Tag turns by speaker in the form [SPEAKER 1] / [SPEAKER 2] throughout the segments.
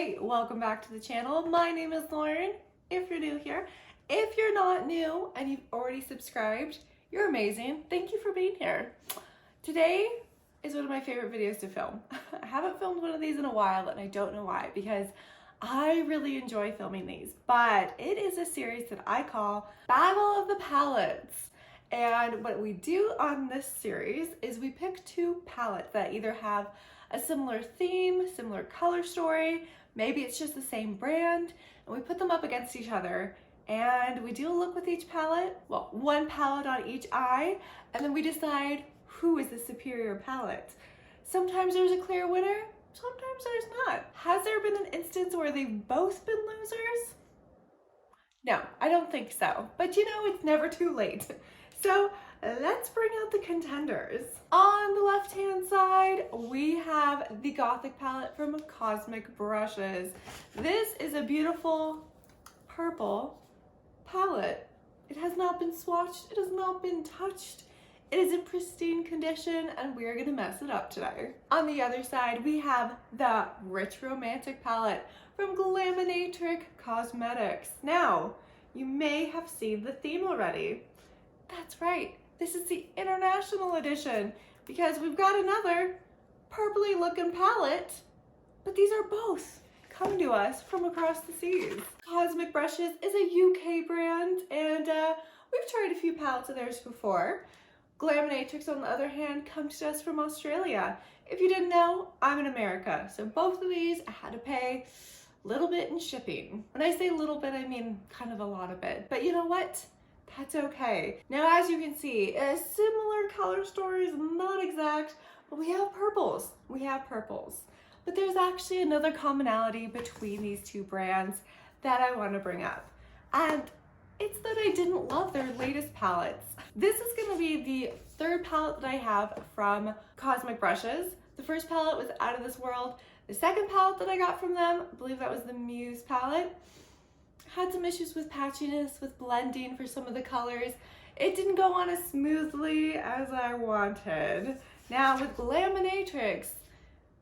[SPEAKER 1] Hey, welcome back to the channel. My name is Lauren, if you're new here. If you're not new and you've already subscribed, you're amazing. Thank you for being here. Today is one of my favorite videos to film. I haven't filmed one of these in a while and I don't know why, because I really enjoy filming these, but it is a series that I call Battle of the Palettes. And what we do on this series is we pick two palettes that either have a similar theme, similar color story, maybe it's just the same brand, and we put them up against each other and we do a look with each palette, well, one palette on each eye, and then we decide who is the superior palette. Sometimes there's a clear winner, sometimes there's not. Has there been an instance where they've both been losers? No, I don't think so, but you know, it's never too late. So let's bring out the contenders. On the left-hand side, we have the Gothic palette from Cosmic Brushes. This is a beautiful purple palette. It has not been swatched, it has not been touched. It is in pristine condition and we're gonna mess it up today. On the other side, we have the Rich Romantic palette from Glaminatrix Cosmetics. Now, you may have seen the theme already. That's right, this is the international edition because we've got another purpley looking palette, but these are both coming to us from across the seas. Cosmic Brushes is a UK brand and we've tried a few palettes of theirs before. Glaminatrix, on the other hand, comes to us from Australia. If you didn't know, I'm in America, so both of these I had to pay a little bit in shipping. When I say little bit, I mean kind of a lot of it, but you know what? That's okay. Now, as you can see, a similar color story is not exact, but we have purples. We have purples. But there's actually another commonality between these two brands that I want to bring up. And it's that I didn't love their latest palettes. This is going to be the third palette that I have from Cosmic Brushes. The first palette was Out of This World. The second palette that I got from them, I believe that was the Muse palette. Had some issues with patchiness, with blending for some of the colors. It didn't go on as smoothly as I wanted. Now with Glaminatrix,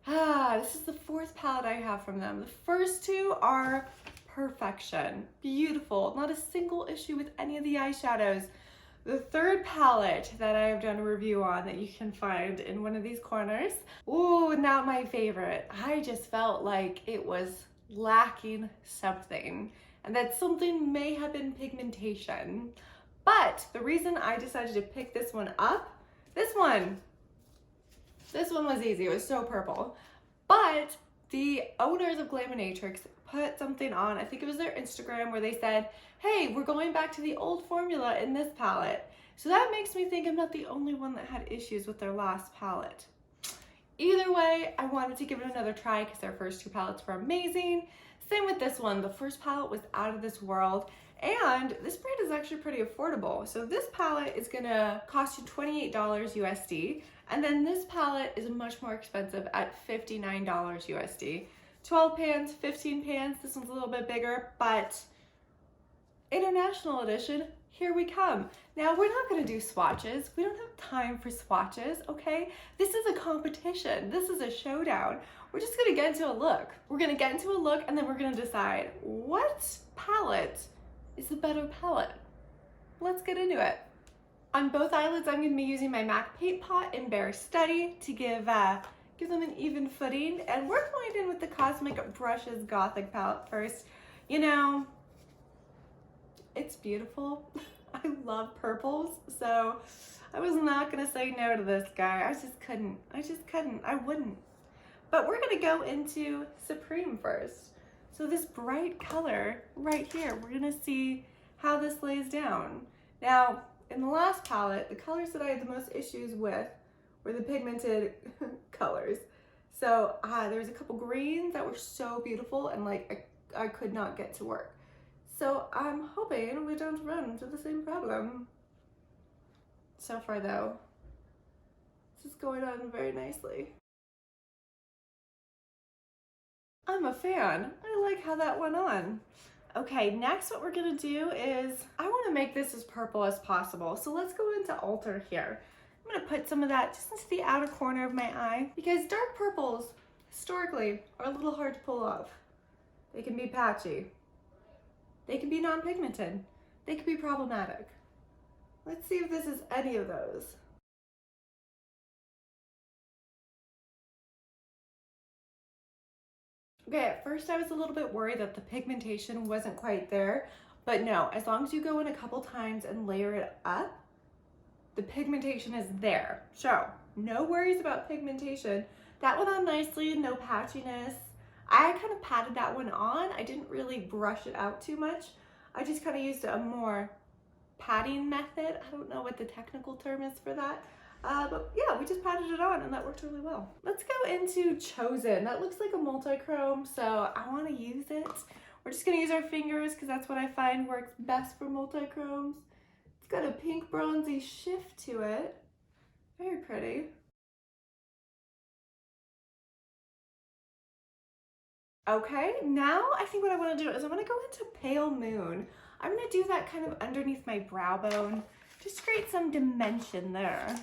[SPEAKER 1] this is the fourth palette I have from them. The first two are perfection, beautiful, not a single issue with any of the eyeshadows. The third palette that I have done a review on that you can find in one of these corners, ooh, not my favorite. I just felt like it was lacking something, and that something may have been pigmentation. But the reason I decided to pick this one up, this one was easy, it was so purple. But the owners of Glaminatrix put something on, I think it was their Instagram, where they said, hey, we're going back to the old formula in this palette. So that makes me think I'm not the only one that had issues with their last palette. Either way, I wanted to give it another try because their first two palettes were amazing. Same with this one. The first palette was Out of This World, and this brand is actually pretty affordable. So this palette is gonna cost you $28 USD, and then this palette is much more expensive at $59 USD. 12 pans, 15 pans, this one's a little bit bigger, but international edition, here we come. Now, we're not gonna do swatches. We don't have time for swatches, okay? This is a competition. This is a showdown. We're just gonna get into a look. We're gonna get into a look and then we're gonna decide what palette is the better palette. Let's get into it. On both eyelids, I'm gonna be using my MAC Paint Pot in Bare Study to give them an even footing. And we're going in with the Cosmic Brushes Gothic Palette first. You know, it's beautiful. I love purples, so I was not gonna say no to this guy. I just couldn't, I wouldn't. But we're gonna go into Supreme first. So this bright color right here, we're gonna see how this lays down. Now, in the last palette, the colors that I had the most issues with were the pigmented colors. So there was a couple greens that were so beautiful and like I could not get to work. So I'm hoping we don't run into the same problem. So far though, this is going on very nicely. I'm a fan. I like how that went on. Okay, next what we're gonna do is, I wanna make this as purple as possible. So let's go into Alter here. I'm gonna put some of that just into the outer corner of my eye because dark purples historically are a little hard to pull off. They can be patchy. They can be non-pigmented. They can be problematic. Let's see if this is any of those. Okay, at first I was a little bit worried that the pigmentation wasn't quite there, but no, as long as you go in a couple times and layer it up, the pigmentation is there. So, no worries about pigmentation. That went on nicely, no patchiness. I kind of patted that one on. I didn't really brush it out too much. I just kind of used a more patting method. I don't know what the technical term is for that. But yeah, we just patted it on and that worked really well. Let's go into Chosen. That looks like a multi-chrome, so I want to use it. We're just going to use our fingers because that's what I find works best for multi-chromes. It's got a pink bronzy shift to it. Very pretty. Okay, now I think what I want to do is I want to go into Pale Moon. I'm going to do that kind of underneath my brow bone, just to create some dimension there.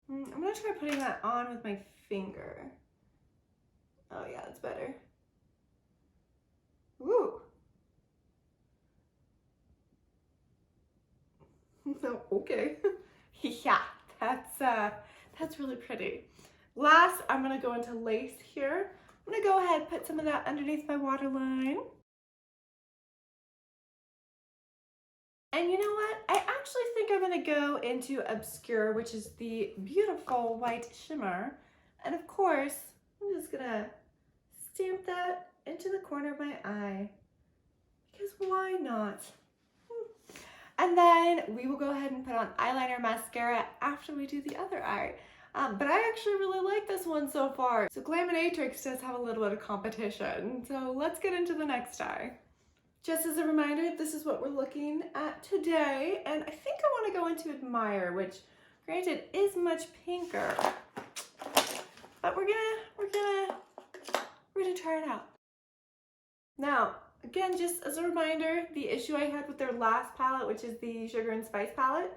[SPEAKER 1] I'm going to try putting that on with my finger. Oh yeah, that's better. Ooh. No, okay. Yeah, that's really pretty. Last, I'm going to go into lace here. I'm going to go ahead and put some of that underneath my waterline. And you know what? I actually think I'm going to go into Obscure, which is the beautiful white shimmer. And of course, I'm just going to stamp that into the corner of my eye. Because why not? And then we will go ahead and put on eyeliner mascara after we do the other eye. But I actually really like this one so far. So Glaminatrix does have a little bit of competition. So let's get into the next eye. Just as a reminder, this is what we're looking at today. And I think I want to go into Admire, which granted is much pinker. But we're gonna try it out. Now, again, just as a reminder, the issue I had with their last palette, which is the Sugar and Spice palette,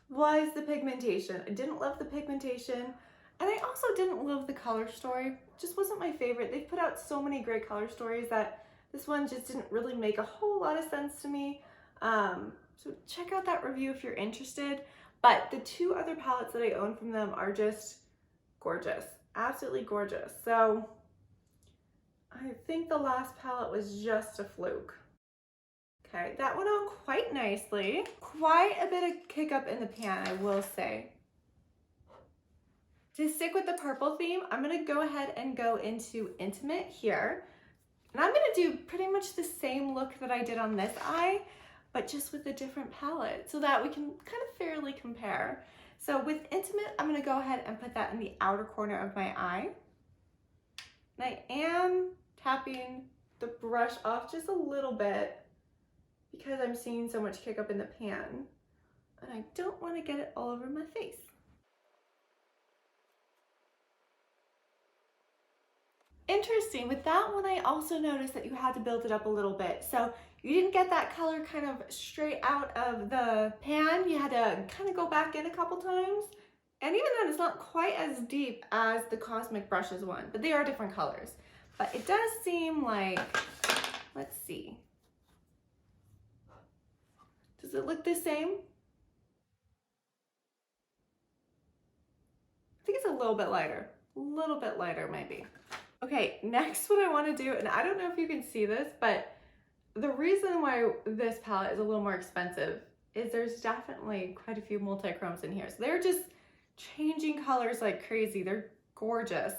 [SPEAKER 1] was the pigmentation. I didn't love the pigmentation, and I also didn't love the color story. It just wasn't my favorite. They've put out so many great color stories that this one just didn't really make a whole lot of sense to me. So check out that review if you're interested. But the two other palettes that I own from them are just gorgeous, absolutely gorgeous. So I think the last palette was just a fluke. Okay, that went on quite nicely. Quite a bit of kick up in the pan, I will say. To stick with the purple theme, I'm gonna go ahead and go into Intimate here. And I'm gonna do pretty much the same look that I did on this eye, but just with a different palette so that we can kind of fairly compare. So with Intimate, I'm gonna go ahead and put that in the outer corner of my eye. And I am tapping the brush off just a little bit because I'm seeing so much kick up in the pan. And I don't want to get it all over my face. Interesting, with that one I also noticed that you had to build it up a little bit. So you didn't get that color kind of straight out of the pan. You had to kind of go back in a couple times. And even then, it's not quite as deep as the Cosmic Brushes one, but they are different colors. But it does seem like, let's see. Does it look the same? I think it's a little bit lighter maybe. Okay, next what I want to do, and I don't know if you can see this, but the reason why this palette is a little more expensive is there's definitely quite a few multi-chromes in here. So they're just changing colors like crazy. They're gorgeous.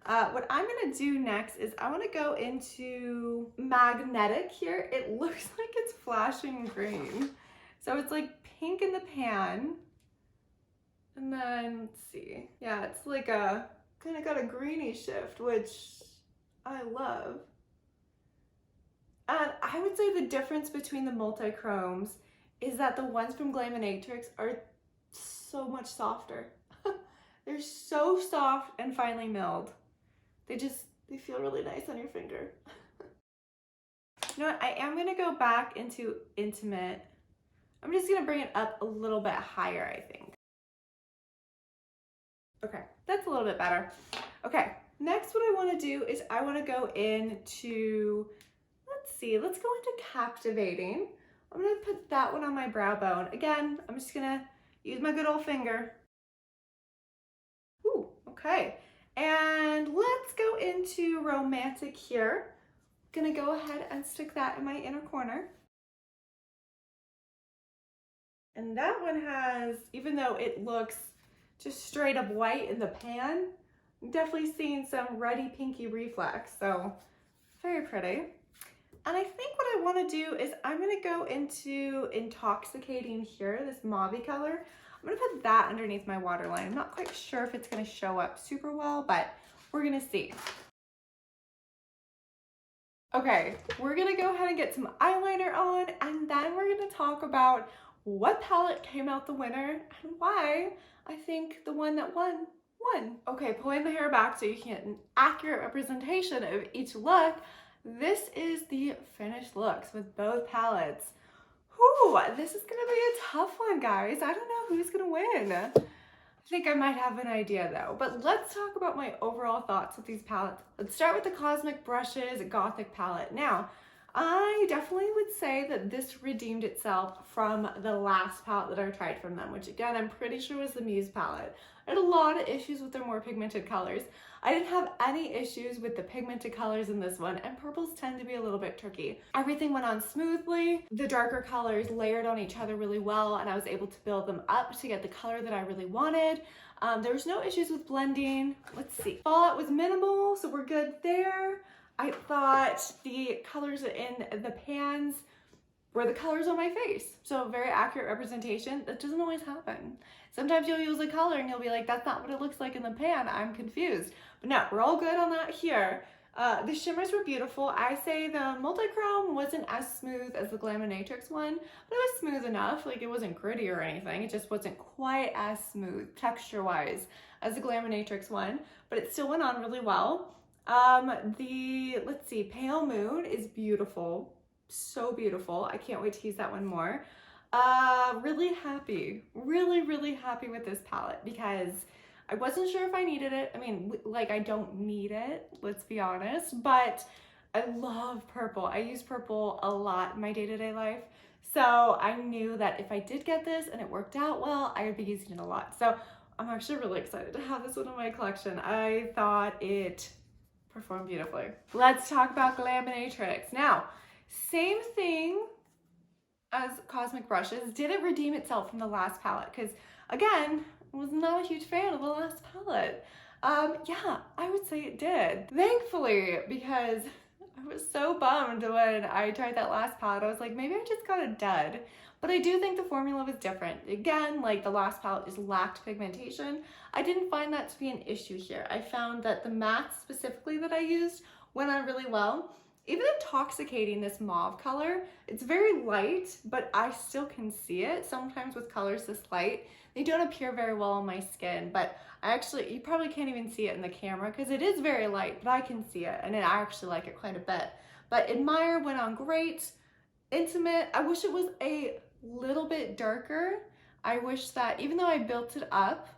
[SPEAKER 1] What I'm gonna do next is I wanna go into Magnetic here. It looks like it's flashing green. So it's like pink in the pan. And then, let's see. Yeah, it's like a, kind of got a greeny shift, which I love. And I would say the difference between the multi-chromes is that the ones from Glaminatrix are so much softer. They're so soft and finely milled. They feel really nice on your finger. You know what, I am gonna go back into Intimate. I'm just gonna bring it up a little bit higher, I think. Okay, that's a little bit better. Okay, Next, what I want to do is I want to go into, let's go into Captivating. I'm going to put that one on my brow bone. Again, I'm just going to use my good old finger. Ooh, okay. And let's go into Romantic here. I'm going to go ahead and stick that in my inner corner. And that one has, even though it looks just straight up white in the pan, I'm definitely seeing some reddy pinky reflex, so very pretty. And I think what I want to do is I'm going to go into Intoxicating here, this mauve color. I'm going to put that underneath my waterline. I'm not quite sure if it's going to show up super well, but we're going to see. Okay, we're going to go ahead and get some eyeliner on, and then we're going to talk about what palette came out the winner and why I think the one that won. Okay, pulling the hair back so you can get an accurate representation of each look. This is the finished looks with both palettes. Whew, this is gonna be a tough one, guys. I don't know who's gonna win. I think I might have an idea though, but let's talk about my overall thoughts with these palettes. Let's start with the Cosmic Brushes Gothic Palette. Now, I definitely would say that this redeemed itself from the last palette that I tried from them, which again, I'm pretty sure was the Muse palette. I had a lot of issues with their more pigmented colors. I didn't have any issues with the pigmented colors in this one, and purples tend to be a little bit tricky. Everything went on smoothly. The darker colors layered on each other really well, and I was able to build them up to get the color that I really wanted. There was no issues with blending. Let's see. Fallout was minimal, so we're good there. I thought the colors in the pans were the colors on my face. So very accurate representation. That doesn't always happen. Sometimes you'll use a color and you'll be like, that's not what it looks like in the pan. I'm confused. But no, we're all good on that here. The shimmers were beautiful. I say the multi-chrome wasn't as smooth as the Glaminatrix one, but it was smooth enough. Like, it wasn't gritty or anything. It just wasn't quite as smooth texture-wise as the Glaminatrix one, but it still went on really well. Let's see, Pale Moon is beautiful. So beautiful. I can't wait to use that one more. Really happy. Really happy with this palette because I wasn't sure if I needed it. I mean, like, I don't need it, let's be honest, but I love purple. I use purple a lot in my day-to-day life. So I knew that if I did get this and it worked out well, I would be using it a lot. So I'm actually really excited to have this one in my collection. I thought it performed beautifully. Let's talk about Glaminatrix. Now, same thing as Cosmic Brushes. Did it redeem itself from the last palette? Because again, I was not a huge fan of the last palette. Yeah, I would say it did. Thankfully, because I was so bummed when I tried that last palette. I was like, maybe I just got a dud. But I do think the formula was different. Again, like the last palette just lacked pigmentation. I didn't find that to be an issue here. I found that the mattes specifically that I used went on really well. Even Intoxicating, this mauve color, it's very light, but I still can see it. Sometimes with colors this light, they don't appear very well on my skin, but you probably can't even see it in the camera because it is very light, but I can see it, and I actually like it quite a bit. But Admire went on great. Intimate, I wish it was a little bit darker. I wish that, even though I built it up,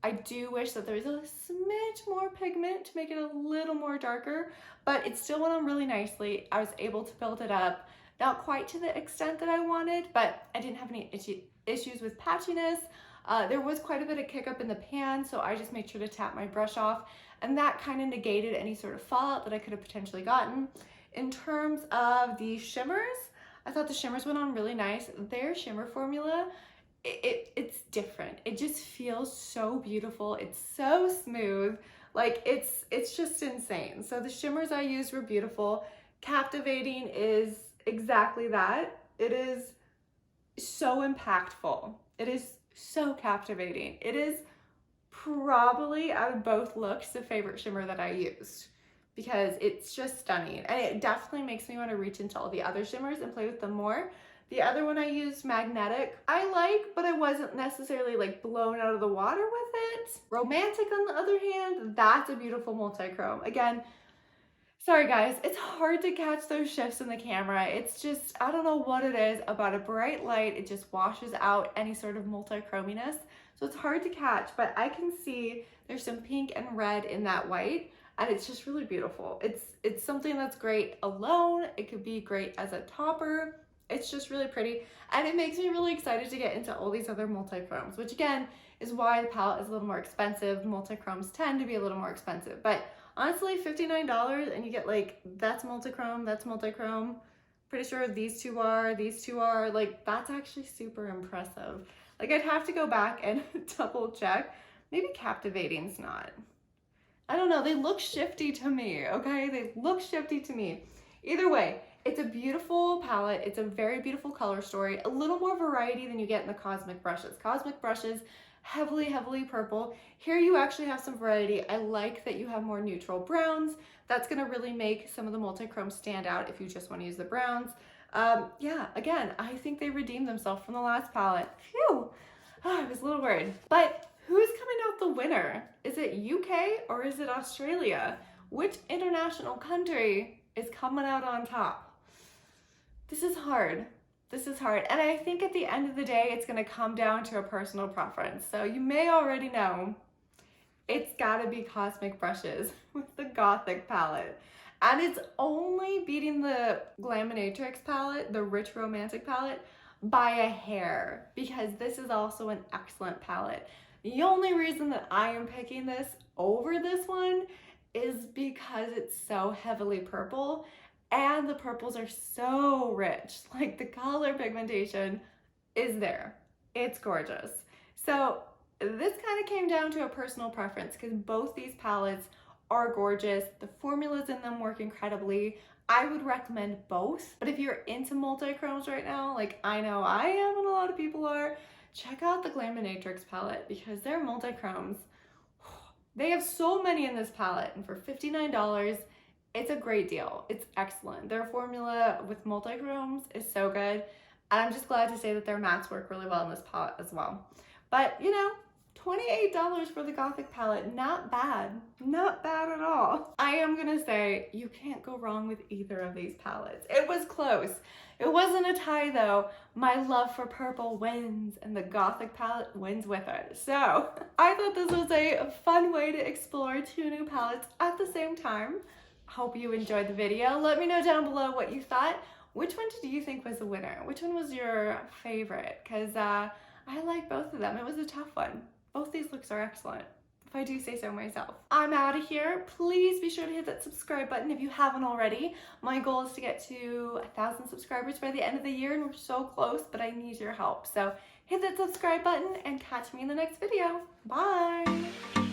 [SPEAKER 1] I do wish that there was a smidge more pigment to make it a little more darker, but it still went on really nicely. I was able to build it up, not quite to the extent that I wanted, but I didn't have any issues with patchiness. There was quite a bit of kick up in the pan, so I just made sure to tap my brush off, and that kind of negated any sort of fallout that I could have potentially gotten. In terms of the shimmers, I thought the shimmers went on really nice. Their shimmer formula, it's different. It just feels so beautiful. It's so smooth. Like, it's just insane. So the shimmers I used were beautiful. Captivating is exactly that. It is so impactful. It is so captivating. It is probably, out of both looks, the favorite shimmer that I used because it's just stunning. And it definitely makes me want to reach into all the other shimmers and play with them more. The other one I used, Magnetic, I like, but I wasn't necessarily like blown out of the water with it. Romantic, on the other hand, that's a beautiful multi-chrome. Again, sorry guys, it's hard to catch those shifts in the camera. It's just, I don't know what it is about a bright light. It just washes out any sort of multi-chrominess. So it's hard to catch, but I can see there's some pink and red in that white. and it's just really beautiful. It's something that's great alone. It could be great as a topper. It's just really pretty, and it makes me really excited to get into all these other multi-chromes, which again is why the palette is a little more expensive. Multi-chromes tend to be a little more expensive, but honestly, $59 and you get like, that's multi-chrome, that's multi-chrome. Pretty sure these two are, like, that's actually super impressive. Like, I'd have to go back and double check. Maybe Captivating's not. I don't know, they look shifty to me, okay? They look shifty to me. Either way, it's a beautiful palette. It's a very beautiful color story. A little more variety than you get in the Cosmic Brushes. Cosmic Brushes, heavily, heavily purple. Here you actually have some variety. I like that you have more neutral browns. That's gonna really make some of the multi-chromes stand out if you just wanna use the browns. Yeah, again, I think they redeemed themselves from the last palette. Phew, I was a little worried. But who's coming out the winner? Is it UK or is it Australia? Which international country is coming out on top? This is hard. This is hard. And I think at the end of the day, it's gonna come down to a personal preference. So you may already know, it's gotta be Cosmic Brushes with the Gothic palette. And it's only beating the Glaminatrix palette, the Rich Romantic palette, by a hair, because this is also an excellent palette. The only reason that I am picking this over this one is because it's so heavily purple, and the purples are so rich. Like, the color pigmentation is there. It's gorgeous. So this kind of came down to a personal preference, because both these palettes are gorgeous. The formulas in them work incredibly. I would recommend both, but if you're into multi-chromes right now, like I know I am and a lot of people are, check out the Glaminatrix palette, because their multi-chromes, they have so many in this palette, and for $59, it's a great deal. It's excellent. Their formula with multi-chromes is so good, and I'm just glad to say that their mattes work really well in this palette as well. But you know, $28 for the Gothic palette, not bad. Not bad at all. I am gonna say you can't go wrong with either of these palettes. It was close. It wasn't a tie though. My love for purple wins, and the Gothic palette wins with it. So I thought this was a fun way to explore two new palettes at the same time. Hope you enjoyed the video. Let me know down below what you thought. Which one did you think was the winner? Which one was your favorite? Because I like both of them. It was a tough one. Both these looks are excellent, if I do say so myself. I'm out of here. Please be sure to hit that subscribe button if you haven't already. My goal is to get to 1,000 subscribers by the end of the year, and we're so close, but I need your help. So hit that subscribe button and catch me in the next video. Bye.